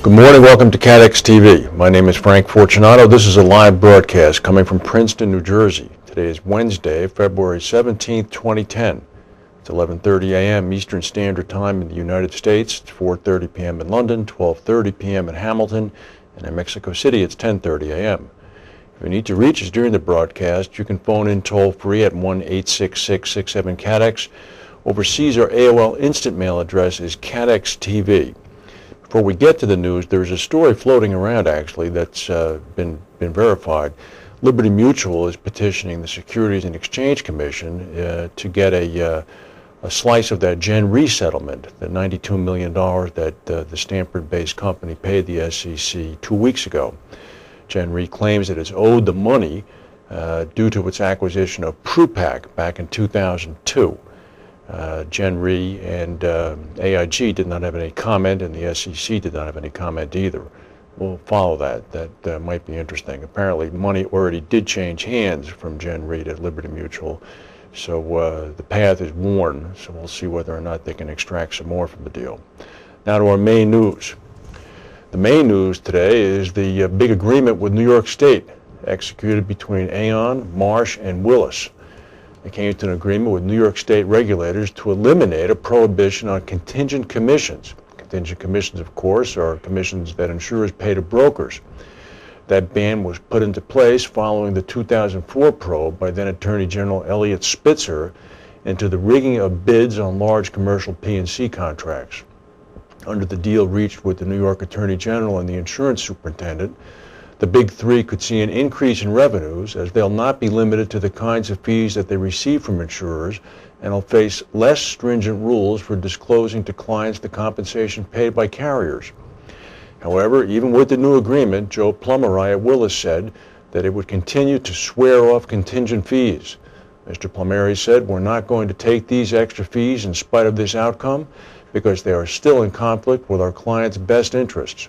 Good morning, welcome to CATEX-TV. My name is Frank Fortunato. This is a live broadcast coming from Princeton, New Jersey. Today is Wednesday, February 17th, 2010. It's 11:30 a.m. Eastern Standard Time in the United States. It's 4:30 p.m. in London, 12:30 p.m. in Hamilton, and in Mexico City it's 10:30 a.m. If you need to reach us during the broadcast, you can phone in toll-free at 1-866-67-CATEX. Overseas, our AOL Instant Mail address is CATEX-TV. Before we get to the news, there's a story floating around, actually, that's been verified. Liberty Mutual is petitioning the Securities and Exchange Commission to get a slice of that Gen Re settlement, the $92 million that the Stanford-based company paid the SEC 2 weeks ago. Gen Re claims it has owed the money due to its acquisition of Prupac back in 2002. Gen Re and AIG did not have any comment, and the SEC did not have any comment either. We'll follow that. That might be interesting. Apparently, money already did change hands from Gen Re to Liberty Mutual, so the path is worn, so we'll see whether or not they can extract some more from the deal. Now to our main news. The main news today is the big agreement with New York State, executed between Aon, Marsh, and Willis. They came to an agreement with New York State regulators to eliminate a prohibition on contingent commissions. Contingent commissions, of course, are commissions that insurers pay to brokers. That ban was put into place following the 2004 probe by then Attorney General Eliot Spitzer into the rigging of bids on large commercial P&C contracts. Under the deal reached with the New York Attorney General and the insurance superintendent, the big three could see an increase in revenues, as they'll not be limited to the kinds of fees that they receive from insurers, and will face less stringent rules for disclosing to clients the compensation paid by carriers. However, even with the new agreement, Joe Plumeri at Willis said that it would continue to swear off contingent fees. Mr. Plumeri said, "We're not going to take these extra fees in spite of this outcome, because they are still in conflict with our clients' best interests."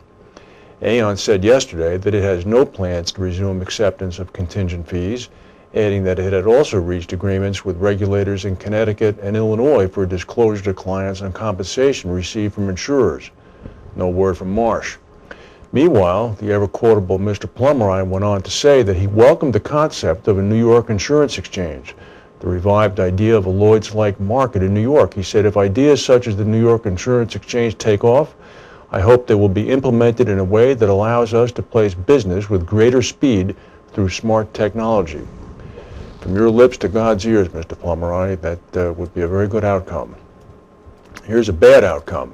Aon said yesterday that it has no plans to resume acceptance of contingent fees, adding that it had also reached agreements with regulators in Connecticut and Illinois for disclosure to clients on compensation received from insurers. No word from Marsh. Meanwhile, the ever-quotable Mr. Plumeri went on to say that he welcomed the concept of a New York insurance exchange, the revived idea of a Lloyd's-like market in New York. He said, "If ideas such as the New York Insurance Exchange take off, I hope they will be implemented in a way that allows us to place business with greater speed through smart technology." From your lips to God's ears, Mr. Plumeri, that would be a very good outcome. Here's a bad outcome.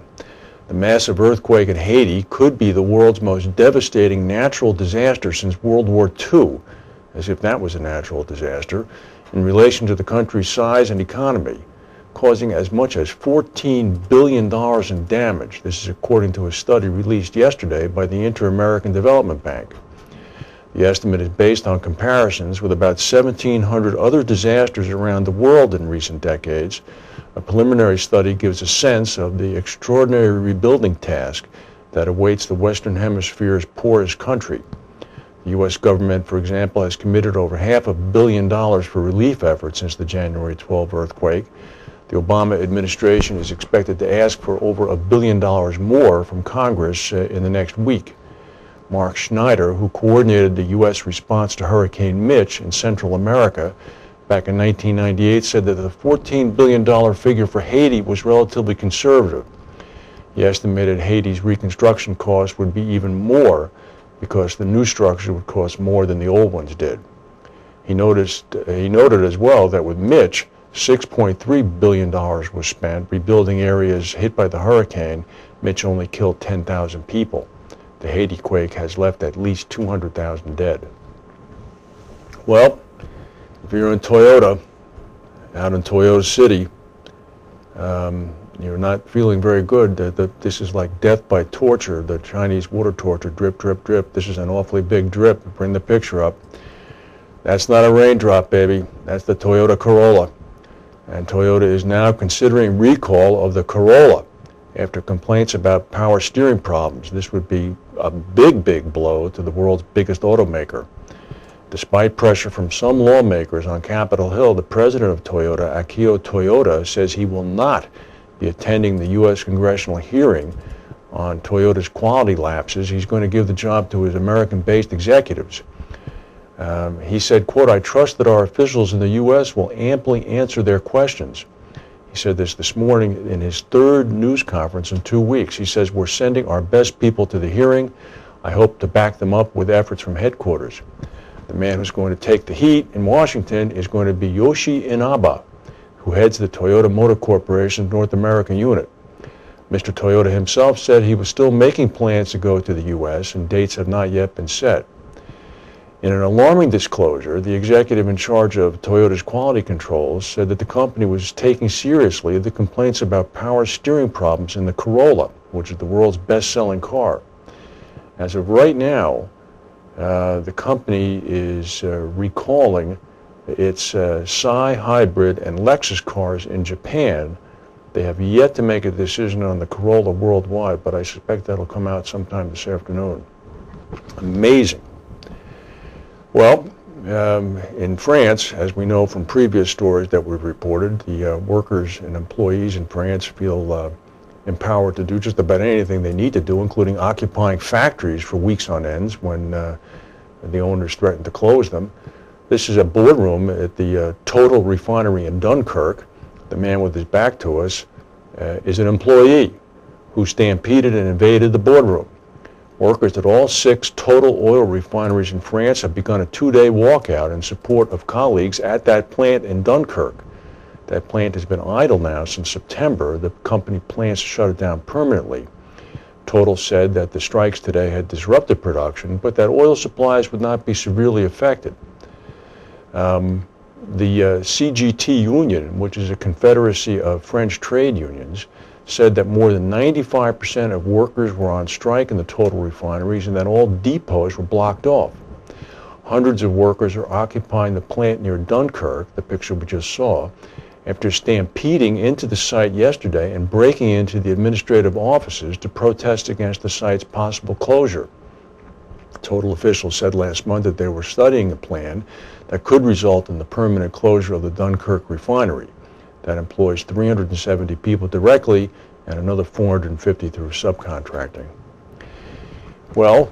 The massive earthquake in Haiti could be the world's most devastating natural disaster since World War II, as if that was a natural disaster, in relation to the country's size and economy, causing as much as $14 billion in damage. This is according to a study released yesterday by the Inter-American Development Bank. The estimate is based on comparisons with about 1,700 other disasters around the world in recent decades. A preliminary study gives a sense of the extraordinary rebuilding task that awaits the Western Hemisphere's poorest country. The U.S. government, for example, has committed over $500 million for relief efforts since the January 12 earthquake. The Obama administration is expected to ask for over $1 billion more from Congress in the next week. Mark Schneider, who coordinated the U.S. response to Hurricane Mitch in Central America back in 1998, said that the $14 billion figure for Haiti was relatively conservative. He estimated Haiti's reconstruction costs would be even more because the new structure would cost more than the old ones did. He noted as well that with Mitch, $6.3 billion was spent rebuilding areas hit by the hurricane. Mitch only killed 10,000 people. The Haiti quake has left at least 200,000 dead. Well, if you're in Toyota, out in Toyota City, you're not feeling very good. This is like death by torture, the Chinese water torture, drip, drip, drip. This is an awfully big drip. Bring the picture up. That's not a raindrop, baby. That's the Toyota Corolla. And Toyota is now considering recall of the Corolla after complaints about power steering problems. This would be a big, big blow to the world's biggest automaker. Despite pressure from some lawmakers on Capitol Hill, the president of Toyota, Akio Toyoda, says he will not be attending the U.S. congressional hearing on Toyota's quality lapses. He's going to give the job to his American-based executives. He said, quote, "I trust that our officials in the U.S. will amply answer their questions." He said this morning in his third news conference in 2 weeks. He says, "We're sending our best people to the hearing. I hope to back them up with efforts from headquarters." The man who's going to take the heat in Washington is going to be Yoshi Inaba, who heads the Toyota Motor Corporation's North American unit. Mr. Toyota himself said he was still making plans to go to the U.S., and dates have not yet been set. In an alarming disclosure, the executive in charge of Toyota's quality controls said that the company was taking seriously the complaints about power steering problems in the Corolla, which is the world's best-selling car. As of right now, the company is recalling its Psy hybrid and Lexus cars in Japan. They have yet to make a decision on the Corolla worldwide, but I suspect that'll come out sometime this afternoon. Amazing. Well, in France, as we know from previous stories that we've reported, the workers and employees in France feel empowered to do just about anything they need to do, including occupying factories for weeks on end when the owners threaten to close them. This is a boardroom at the Total refinery in Dunkirk. The man with his back to us is an employee who stampeded and invaded the boardroom. Workers at all 6 Total oil refineries in France have begun a 2-day walkout in support of colleagues at that plant in Dunkirk. That plant has been idle now since September. The company plans to shut it down permanently. Total said that the strikes today had disrupted production, but that oil supplies would not be severely affected. The CGT union, which is a confederacy of French trade unions, said that more than 95% of workers were on strike in the Total refineries and that all depots were blocked off. Hundreds of workers are occupying the plant near Dunkirk, the picture we just saw, after stampeding into the site yesterday and breaking into the administrative offices to protest against the site's possible closure. Total officials said last month that they were studying a plan that could result in the permanent closure of the Dunkirk refinery that employs 370 people directly and another 450 through subcontracting. Well,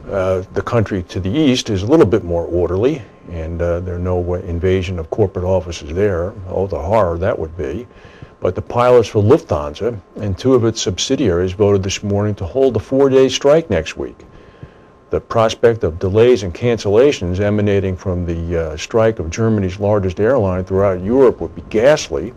the country to the east is a little bit more orderly, and there are no invasion of corporate offices there. Oh, the horror that would be. But the pilots for Lufthansa and 2 of its subsidiaries voted this morning to hold a 4-day strike next week. The prospect of delays and cancellations emanating from the strike of Germany's largest airline throughout Europe would be ghastly.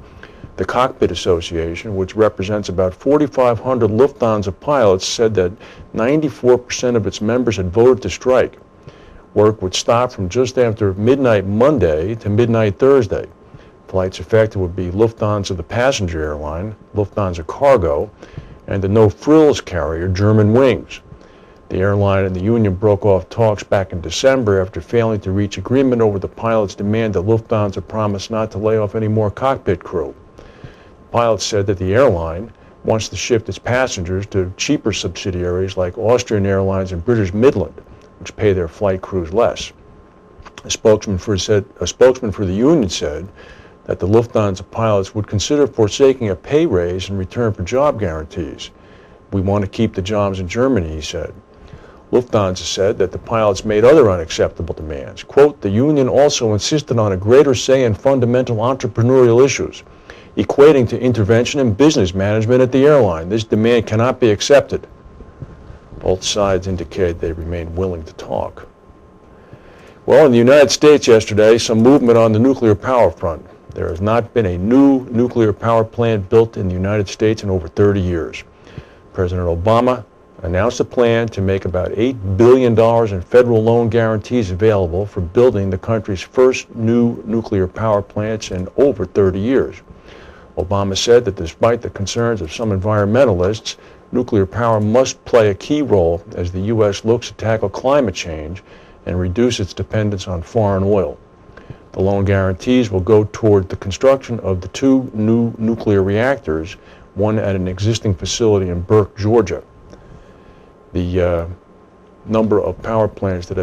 The Cockpit Association, which represents about 4,500 Lufthansa pilots, said that 94% of its members had voted to strike. Work would stop from just after midnight Monday to midnight Thursday. Flights affected would be Lufthansa, the passenger airline, Lufthansa Cargo, and the no-frills carrier, German Wings. The airline and the union broke off talks back in December after failing to reach agreement over the pilots' demand that Lufthansa promise not to lay off any more cockpit crew. Pilots said that the airline wants to shift its passengers to cheaper subsidiaries like Austrian Airlines and British Midland, which pay their flight crews less. A spokesman for the union said that the Lufthansa pilots would consider forsaking a pay raise in return for job guarantees. "We want to keep the jobs in Germany," he said. Lufthansa said that the pilots made other unacceptable demands. Quote, "The union also insisted on a greater say in fundamental entrepreneurial issues, equating to intervention in business management at the airline. This demand cannot be accepted." Both sides indicate they remain willing to talk. Well, in the United States yesterday, some movement on the nuclear power front. There has not been a new nuclear power plant built in the United States in over 30 years. President Obama announced a plan to make about $8 billion in federal loan guarantees available for building the country's first new nuclear power plants in over 30 years. Obama said that despite the concerns of some environmentalists, nuclear power must play a key role as the U.S. looks to tackle climate change and reduce its dependence on foreign oil. The loan guarantees will go toward the construction of the 2 new nuclear reactors, one at an existing facility in Burke, Georgia. The number of power plants that have